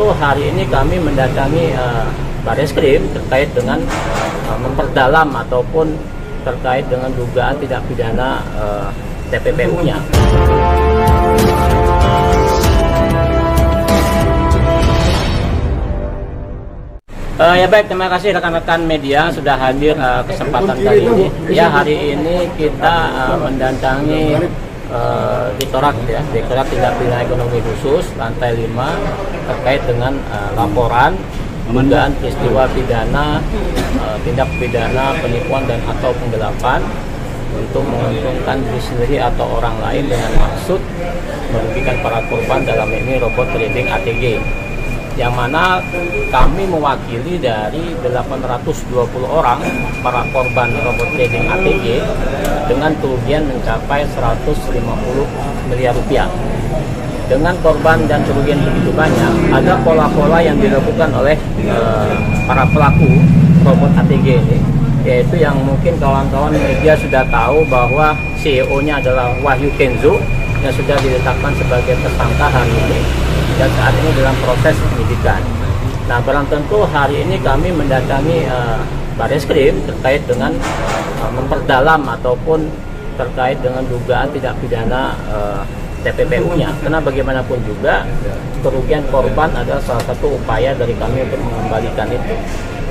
tentu hari ini kami mendatangi Barreskrim terkait dengan memperdalam ataupun terkait dengan dugaan tindak pidana TPPU-nya. Ya baik, terima kasih rekan-rekan media sudah hadir kesempatan kali ini. Ya, hari ini kita mendatangi Direktorat Tindak Pidana Ekonomi Khusus lantai 5 terkait dengan laporan dugaan peristiwa pidana tindak pidana penipuan dan atau penggelapan untuk menguntungkan diri sendiri atau orang lain dengan maksud merugikan para korban, dalam ini robot trading ATG, yang mana kami mewakili dari 820 orang para korban robot trading ATG dengan kerugian mencapai 150 miliar rupiah. Dengan korban dan kerugian begitu banyak, ada pola-pola yang dilakukan oleh para pelaku robot ATG ini, yaitu yang mungkin kawan-kawan media sudah tahu bahwa CEO-nya adalah Wahyu Kenzo yang sudah ditetapkan sebagai tersangka hari ini dan saat ini dalam proses penyidikan. Nah, barang tentu hari ini kami mendatangi Barreskrim terkait dengan memperdalam ataupun terkait dengan dugaan tindak pidana TPPU-nya. Karena bagaimanapun juga kerugian korban adalah salah satu upaya dari kami untuk mengembalikan itu.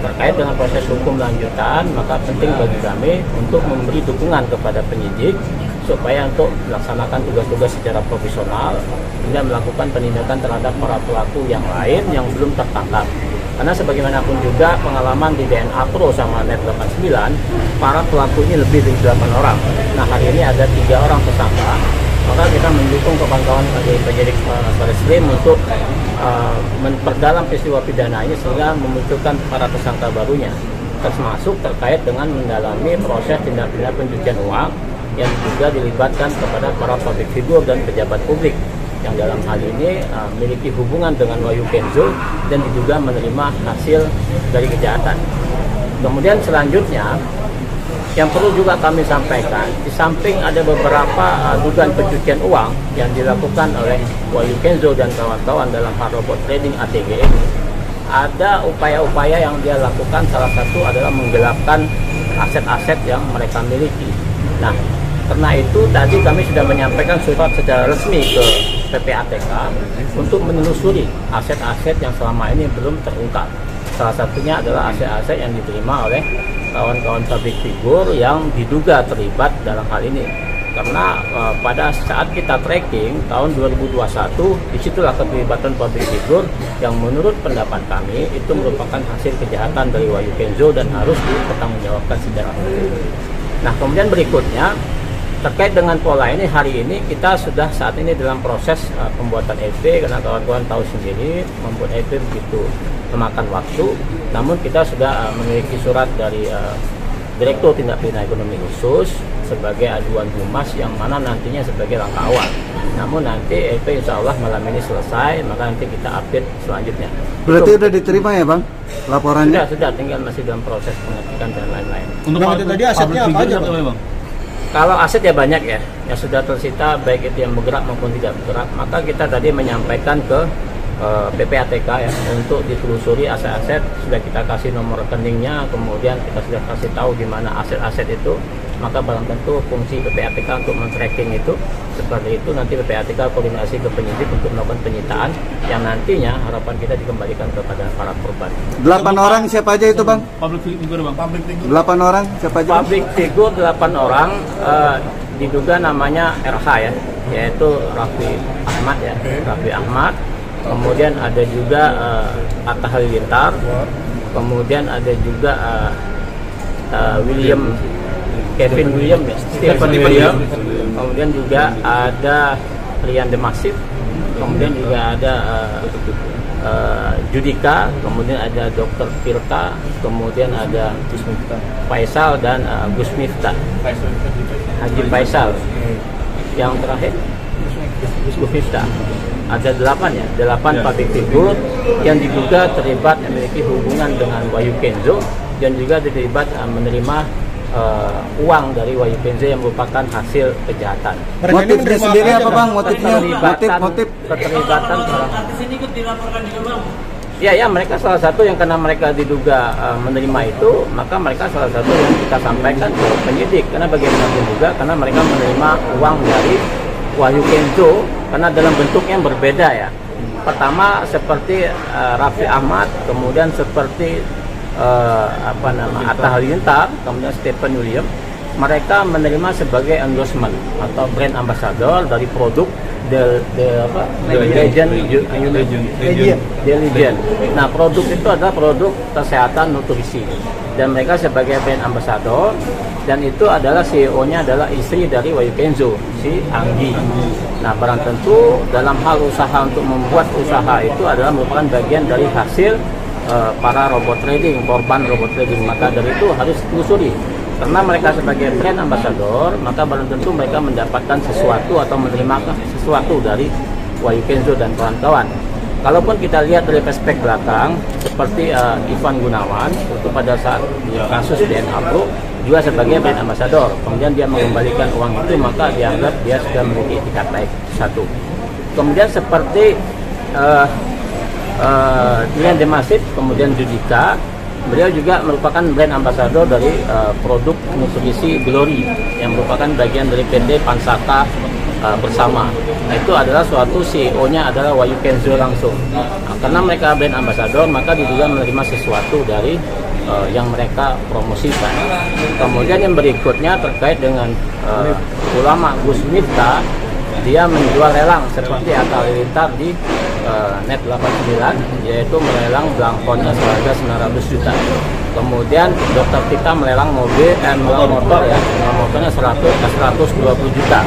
Terkait dengan proses hukum lanjutan, maka penting bagi kami untuk memberi dukungan kepada penyidik supaya untuk melaksanakan tugas-tugas secara profesional hingga melakukan penindakan terhadap para pelaku yang lain yang belum tertangkap. Karena sebagaimanapun juga pengalaman di DNA Pro sama Net 89, para pelaku ini lebih dari 8 orang. Nah, hari ini ada 3 orang tersangka, maka kita mendukung kawan-kawan dari penyidik Barreskrim untuk memperdalam peristiwa pidana ini sehingga memunculkan para tersangka barunya, termasuk terkait dengan mendalami proses tindak pidana pencucian uang yang juga dilibatkan kepada para public figure dan pejabat publik yang dalam hal ini memiliki hubungan dengan Wahyu Kenzo dan diduga menerima hasil dari kejahatan. Kemudian selanjutnya yang perlu juga kami sampaikan, di samping ada beberapa dugaan pencucian uang yang dilakukan oleh Wahyu Kenzo dan kawan-kawan dalam hal robot trading ATG ini, ada upaya-upaya yang dia lakukan, salah satu adalah menggelapkan aset-aset yang mereka miliki. Nah, karena itu tadi kami sudah menyampaikan surat secara resmi ke PPATK untuk menelusuri aset-aset yang selama ini belum terungkap. Salah satunya adalah aset-aset yang diterima oleh kawan-kawan public figure yang diduga terlibat dalam hal ini. Karena pada saat kita tracking tahun 2021, disitulah keterlibatan public figure yang menurut pendapat kami itu merupakan hasil kejahatan dari Wahyu Kenzo dan harus dipertanggungjawabkan secara hukum. Nah, kemudian berikutnya terkait dengan pola ini, hari ini kita sudah saat ini dalam proses pembuatan EP, karena kawan-kawan tahu sendiri membuat EP begitu memakan waktu. Namun kita sudah memiliki surat dari Direktur Tindak Pidana Ekonomi Khusus sebagai aduan humas yang mana nantinya sebagai langkah awal. Namun nanti EP insya Allah malam ini selesai, maka nanti kita update selanjutnya. Berarti sudah diterima ya Bang laporannya? Sudah, tinggal masih dalam proses pengetikan dan lain-lain. Untuk itu tadi asetnya apa aja Bang? Kalau aset ya banyak ya, yang sudah tersita baik itu yang bergerak maupun tidak bergerak. Maka kita tadi menyampaikan ke PPATK ya untuk ditelusuri aset-aset, sudah kita kasih nomor rekeningnya, kemudian kita sudah kasih tahu di mana aset-aset itu. Maka barang tentu fungsi PPATK untuk men-tracking itu seperti itu, nanti PPATK koordinasi ke penyidik untuk melakukan penyitaan yang nantinya harapan kita dikembalikan kepada para korban. 8 orang siapa aja itu Bang? Public figure Bang. 8 orang siapa aja? Public figure 8 orang diduga namanya RH ya, yaitu Raffi Ahmad ya, Raffi Ahmad. Kemudian ada juga Atta Halilintar, kemudian ada juga Kevin William ya, Stephen William, kemudian juga ada Rian Demasif, kemudian juga ada Judika, kemudian ada Dr. Tirta, kemudian ada Faisal dan Gus Miftah, Haji Faisal, yang terakhir Gus Miftah. Ada 8 public figure yang diduga terlibat memiliki hubungan dengan Wahyu Kenzo dan juga terlibat menerima uang dari Wahyu Kenzo yang merupakan hasil kejahatan. Motifnya sendiri apa bang? Motifnya, motif. Keterlibatan orang. Ya, mereka salah satu yang karena mereka diduga menerima itu, maka mereka salah satu yang kita sampaikan ke penyidik. Karena bagaimanapun juga, karena mereka menerima uang dari Wahyu Kenzo, karena dalam bentuk yang berbeda ya. Pertama seperti Raffi Ahmad, kemudian seperti Atta Halilintar, kemudian Stephen William. Mereka menerima sebagai endorsement atau brand ambassador dari produk The Legend. Nah, produk itu adalah produk kesehatan nutrisi dan mereka sebagai brand ambassador, dan itu adalah CEO-nya adalah istri dari Wahyu Kenzo, si Anggi. Nah, barang tentu dalam hal usaha untuk membuat usaha itu adalah merupakan bagian dari hasil para robot trading, korban robot trading. Maka dari itu harus telusuri. Karena mereka sebagai brand ambassador, maka barang tentu mereka mendapatkan sesuatu atau menerima sesuatu dari Wahyu Kenzo dan kawan-kawan. Kalaupun kita lihat dari perspektif belakang, seperti Ivan Gunawan, itu pada saat kasus DNA Pro juga sebagai brand ambassador, kemudian dia mengembalikan uang itu, maka dianggap dia sudah memiliki etikat baik. Satu. Kemudian seperti Dian Demasif, kemudian Judika, beliau juga merupakan brand ambassador dari produk nutrisi Glory yang merupakan bagian dari PT Pansaka bersama. Nah, itu adalah suatu CEO-nya adalah Wahyu Kenzo langsung. Nah, karena mereka brand ambassador, maka diduga menerima sesuatu dari yang mereka promosikan. Kemudian yang berikutnya terkait dengan ulama Gus Miftah, dia menjual lelang seperti Atta Halilintar di Net 89, yaitu melelang belangkonnya seharga 900 juta. Kemudian Dr. Tika melelang melelang motor ya, motornya 120 juta.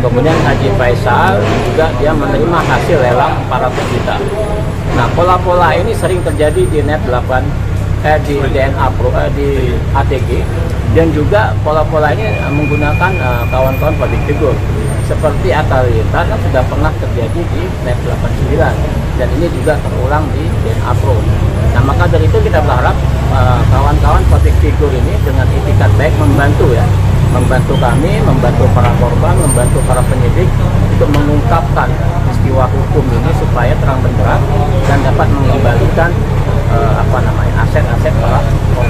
Kemudian Haji Faisal juga dia menerima hasil lelang 400 juta. Nah, pola-pola ini sering terjadi di Net 8 di DNA Pro di ATG, dan juga pola-pola ini menggunakan kawan-kawan public figure seperti Atta Halilintar kan sudah pernah terjadi di Net 89, dan ini juga terulang di DNA Pro. Nah, maka dari itu kita berharap kawan-kawan public figure ini dengan itikat baik membantu kami, membantu para korban, membantu para penyidik untuk mengungkapkan peristiwa hukum ini supaya terang benderang dan dapat mengembalikan aset-aset para korban.